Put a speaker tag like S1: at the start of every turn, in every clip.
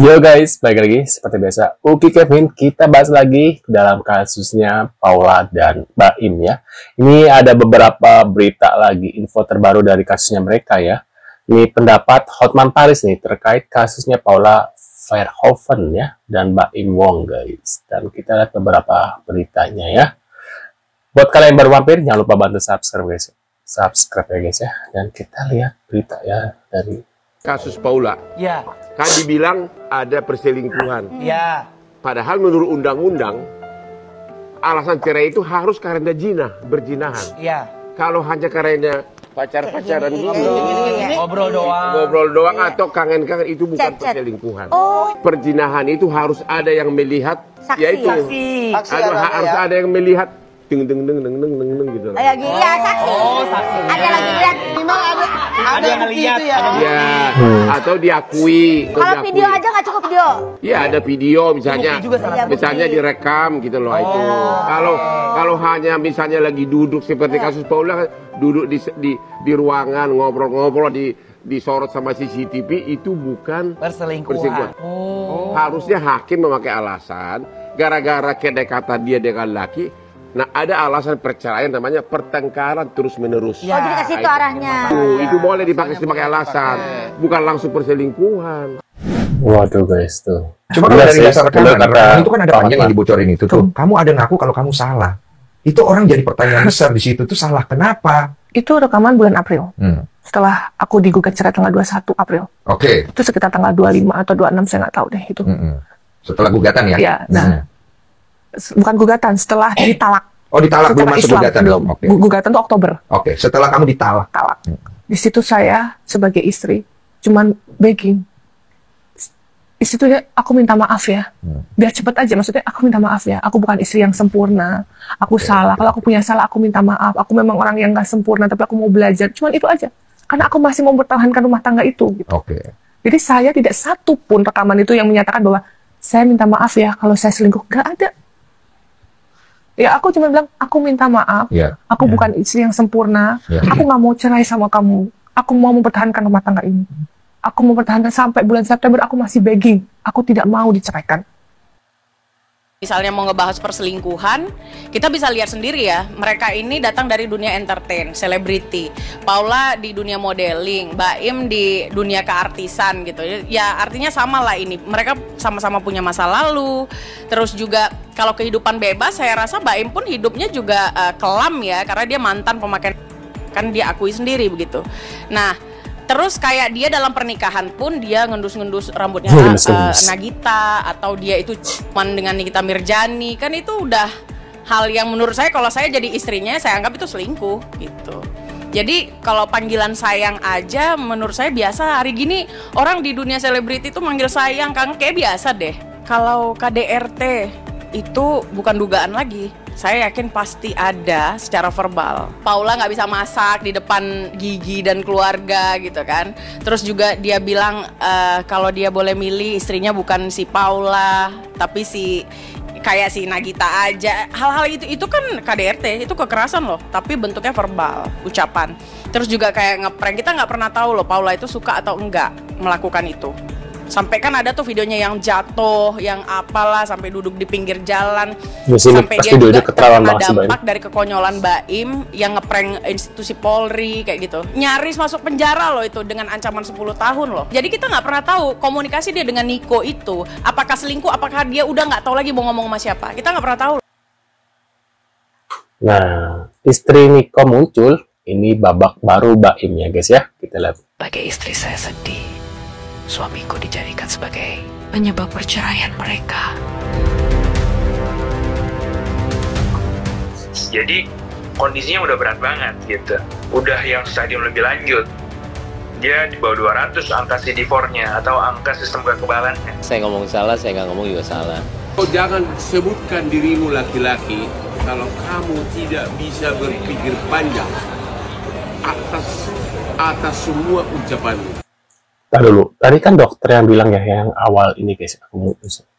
S1: Yo guys, balik lagi seperti biasa. Oke Kevin, kita bahas lagi dalam kasusnya Paula dan Baim ya. Ini ada beberapa berita lagi, info terbaru dari kasusnya mereka ya. Ini pendapat Hotman Paris nih terkait kasusnya Paula Verhoeven ya dan Baim Wong guys. Dan kita lihat beberapa beritanya ya. Buat kalian yang baru mampir, jangan lupa bantu subscribe guys. Subscribe ya guys ya. Dan kita lihat berita ya dari
S2: kasus Paula.
S3: Ya.
S2: Kan dibilang ada perselingkuhan.
S3: Ya.
S2: Padahal menurut undang-undang alasan cerai itu harus karena berzinahan.
S3: Ya.
S2: Kalau hanya karena pacaran
S3: Ngobrol doang.
S2: ngobrol doang atau kangen-kangen itu bukan perselingkuhan. Perzinahan itu harus ada yang melihat, yaitu harus ada yang melihat deng gitu.
S4: Kayak gini ya saksi.
S3: Oh, saksi.
S4: Ada lagi lihat.
S5: Memang ada
S3: yang
S5: bukti
S3: lihat.
S5: itu ya.
S2: Ya, atau diakui.
S4: Kalau video aja nggak cukup video.
S2: Iya, ada video misalnya.
S3: Bukti juga salah satu.
S2: Misalnya direkam gitu loh itu. Kalau hanya misalnya lagi duduk seperti kasus Paula, duduk di ruangan ngobrol-ngobrol disorot sama CCTV, itu bukan
S3: Perselingkuhan.
S2: Harusnya hakim memakai alasan gara-gara kedekatan dia dengan laki. Nah, ada alasan perceraian namanya pertengkaran terus-menerus.
S4: Oh, jadi ke situ arahnya.
S2: Itu boleh dipakai sebagai alasan, bukan langsung perselingkuhan.
S1: waduh guys tuh.
S6: Cuma kalau dari dasar rekaman,
S1: kata
S6: itu kan ada panjang yang dibocorin itu tuh. Kamu ada ngaku kalau kamu salah. Itu orang jadi pertanyaan besar di situ tuh, salah kenapa?
S5: Itu rekaman bulan April. Setelah aku digugat cerai tanggal 21 April.
S6: Oke.
S5: Itu sekitar tanggal 25 atau 26, saya nggak tahu deh itu.
S6: Setelah gugatan ya?
S5: Ya, nah. Bukan gugatan, setelah ditalak.
S6: Oh, ditalak belum
S5: Setelah
S6: masuk
S5: Islam,
S6: gugatan?
S5: belum.
S6: Oke.
S5: Gugatan tuh Oktober.
S6: Oke, setelah kamu ditalak.
S5: Talak. Di situ saya sebagai istri cuman begging. Di situ ya, aku minta maaf ya. Biar cepet aja, maksudnya aku minta maaf ya. Aku bukan istri yang sempurna. Aku salah. Kalau aku punya salah, aku minta maaf. Aku memang orang yang nggak sempurna, tapi aku mau belajar. Cuman itu aja. Karena aku masih mau mempertahankan rumah tangga itu. Gitu.
S6: Oke.
S5: Jadi saya tidak satu pun rekaman itu yang menyatakan bahwa saya minta maaf ya kalau saya selingkuh. Nggak ada. Ya aku cuma bilang, aku minta maaf.
S6: Ya.
S5: Aku bukan istri yang sempurna.
S6: Ya.
S5: Aku nggak mau cerai sama kamu. Aku mau mempertahankan rumah tangga ini. Aku mempertahankan sampai bulan September, aku masih begging. Aku tidak mau diceraikan.
S7: Misalnya mau ngebahas perselingkuhan, kita bisa lihat sendiri ya, mereka ini datang dari dunia entertain, selebriti. Paula di dunia modeling, Baim di dunia keartisan gitu. Ya artinya sama lah ini, mereka sama-sama punya masa lalu. Terus juga kalau kehidupan bebas, saya rasa Baim pun hidupnya juga kelam ya, karena dia mantan pemakai, kan dia akui sendiri begitu. Nah, terus kayak dia dalam pernikahan pun dia ngendus-ngendus rambutnya Nagita, atau dia itu cuman dengan Nikita Mirjani, kan itu udah hal yang menurut saya, kalau saya jadi istrinya, saya anggap itu selingkuh gitu. Jadi kalau panggilan sayang aja menurut saya biasa. Hari gini orang di dunia selebriti itu manggil sayang, kan kayak biasa deh. Kalau KDRT itu bukan dugaan lagi, saya yakin pasti ada secara verbal. Paula nggak bisa masak di depan Gigi dan keluarga gitu kan. Terus juga dia bilang kalau dia boleh milih istrinya bukan si Paula, tapi kayak si Nagita aja. Hal-hal itu kan KDRT, itu kekerasan loh, tapi bentuknya verbal, ucapan. Terus juga kayak ngeprank, kita nggak pernah tahu loh Paula itu suka atau enggak melakukan itu. Sampai kan ada tuh videonya yang jatuh, yang apalah, sampai duduk di pinggir jalan. Sampai dia juga terkena dampak dari kekonyolan Baim yang ngeprank institusi Polri kayak gitu. Nyaris masuk penjara loh itu dengan ancaman 10 tahun loh. Jadi kita nggak pernah tahu komunikasi dia dengan Niko itu, apakah selingkuh, apakah dia udah nggak tahu lagi mau ngomong sama siapa. Kita nggak pernah tahu.
S1: Nah, istri Niko muncul, ini babak baru Baim ya guys ya. Kita lihat.
S8: Sebagai istri saya sedih. Suamiku dijadikan sebagai penyebab perceraian mereka.
S9: Jadi kondisinya udah berat banget gitu. Udah yang stadium lebih lanjut. Dia di bawah 200 angka CD4-nya atau angka sistem kekebalannya.
S10: Saya ngomong salah, saya nggak ngomong juga salah.
S2: Oh, jangan sebutkan dirimu laki-laki kalau kamu tidak bisa berpikir panjang atas semua ucapanmu.
S1: Tadi dulu, tadi kan dokter yang bilang ya, yang awal ini guys,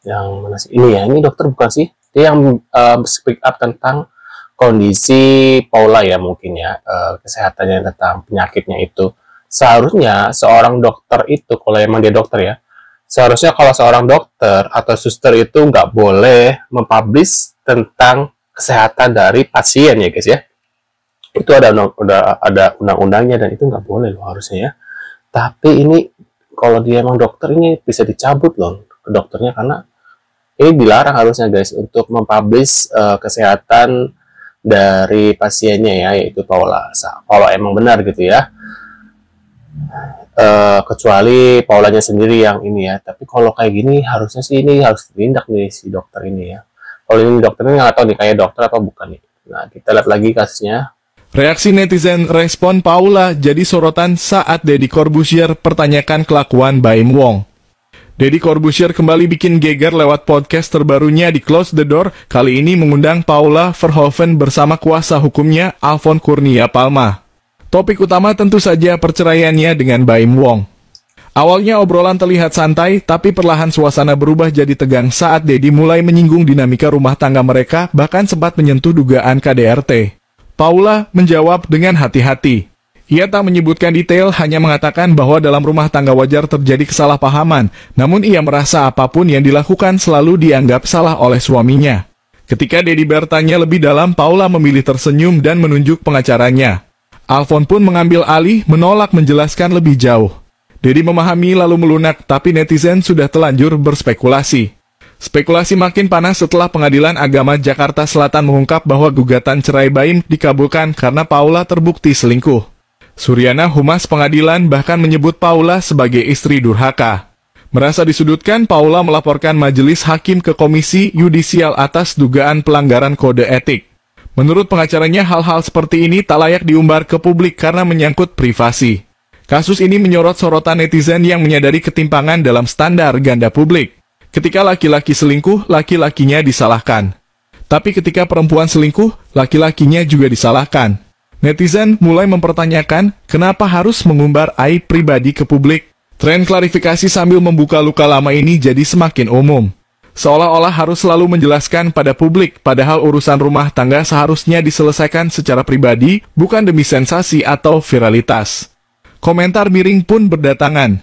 S1: yang mana sih? Ini ya, ini dokter bukan sih? Dia yang speak up tentang kondisi Paula ya mungkin ya, kesehatannya tentang penyakitnya itu. Seharusnya seorang dokter itu, kalau emang dia dokter ya, seharusnya kalau seorang dokter atau suster itu nggak boleh mempublish tentang kesehatan dari pasien ya guys ya. Itu ada undang-undangnya dan itu nggak boleh loh harusnya ya. Tapi ini kalau dia emang dokter ini bisa dicabut loh ke dokternya karena ini dilarang harusnya guys untuk mempublish kesehatan dari pasiennya ya, yaitu Paula. Kalau emang benar gitu ya. Kecuali Paulanya sendiri yang ini ya, tapi kalau kayak gini harusnya sih ini harus ditindak nih si dokter ini ya. Kalau ini dokternya nggak tahu nih kayak dokter atau bukan nih. Nah kita lihat lagi kasusnya.
S11: Reaksi netizen respon Paula jadi sorotan saat Deddy Corbuzier pertanyakan kelakuan Baim Wong. Deddy Corbuzier kembali bikin geger lewat podcast terbarunya di Close the Door, kali ini mengundang Paula Verhoeven bersama kuasa hukumnya Alfon Kurnia Palma. Topik utama tentu saja perceraiannya dengan Baim Wong. Awalnya obrolan terlihat santai, tapi perlahan suasana berubah jadi tegang saat Deddy mulai menyinggung dinamika rumah tangga mereka, bahkan sempat menyentuh dugaan KDRT. Paula menjawab dengan hati-hati. Ia tak menyebutkan detail, hanya mengatakan bahwa dalam rumah tangga wajar terjadi kesalahpahaman, namun ia merasa apapun yang dilakukan selalu dianggap salah oleh suaminya. Ketika Deddy bertanya lebih dalam, Paula memilih tersenyum dan menunjuk pengacaranya. Alfon pun mengambil alih, menolak menjelaskan lebih jauh. Deddy memahami lalu melunak, tapi netizen sudah telanjur berspekulasi. Spekulasi makin panas setelah Pengadilan Agama Jakarta Selatan mengungkap bahwa gugatan cerai Baim dikabulkan karena Paula terbukti selingkuh. Suryana, humas pengadilan, bahkan menyebut Paula sebagai istri durhaka. Merasa disudutkan, Paula melaporkan majelis hakim ke Komisi Yudisial atas dugaan pelanggaran kode etik. Menurut pengacaranya, hal-hal seperti ini tak layak diumbar ke publik karena menyangkut privasi. Kasus ini menyorot sorotan netizen yang menyadari ketimpangan dalam standar ganda publik. Ketika laki-laki selingkuh, laki-lakinya disalahkan. Tapi ketika perempuan selingkuh, laki-lakinya juga disalahkan. Netizen mulai mempertanyakan kenapa harus mengumbar aib pribadi ke publik. Tren klarifikasi sambil membuka luka lama ini jadi semakin umum. Seolah-olah harus selalu menjelaskan pada publik, padahal urusan rumah tangga seharusnya diselesaikan secara pribadi, bukan demi sensasi atau viralitas. Komentar miring pun berdatangan.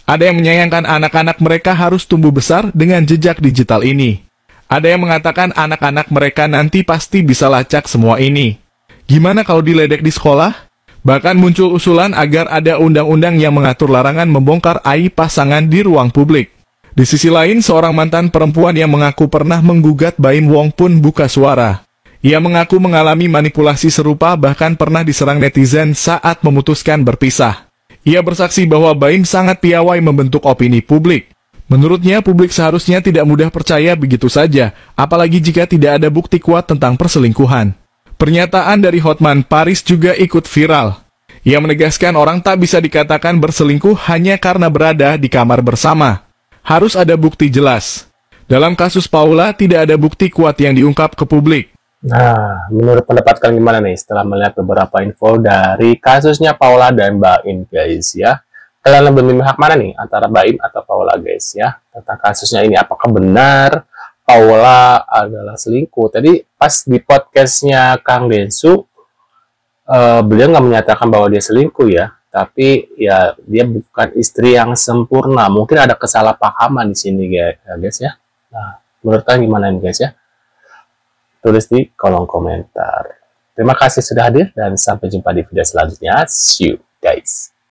S11: Ada yang menyayangkan anak-anak mereka harus tumbuh besar dengan jejak digital ini. Ada yang mengatakan anak-anak mereka nanti pasti bisa lacak semua ini. Gimana kalau diledek di sekolah? Bahkan muncul usulan agar ada undang-undang yang mengatur larangan membongkar aib pasangan di ruang publik. Di sisi lain, seorang mantan perempuan yang mengaku pernah menggugat Baim Wong pun buka suara. Ia mengaku mengalami manipulasi serupa, bahkan pernah diserang netizen saat memutuskan berpisah. Ia bersaksi bahwa Baim sangat piawai membentuk opini publik. Menurutnya, publik seharusnya tidak mudah percaya begitu saja, apalagi jika tidak ada bukti kuat tentang perselingkuhan. Pernyataan dari Hotman Paris juga ikut viral. Ia menegaskan orang tak bisa dikatakan berselingkuh hanya karena berada di kamar bersama. Harus ada bukti jelas. Dalam kasus Paula, tidak ada bukti kuat yang diungkap ke publik.
S1: Nah, menurut pendapat kalian gimana nih setelah melihat beberapa info dari kasusnya Paula dan Baim guys ya? Kalian lebih memihak mana nih antara Baim atau Paula guys ya? Tentang kasusnya ini, apakah benar Paula adalah selingkuh? Tadi pas di podcastnya Kang Densu, beliau nggak menyatakan bahwa dia selingkuh ya. Tapi ya dia bukan istri yang sempurna. Mungkin ada kesalahpahaman di sini guys ya. Nah, menurut kalian gimana nih guys ya? Tulis di kolom komentar. Terima kasih sudah hadir dan sampai jumpa di video selanjutnya. See you guys.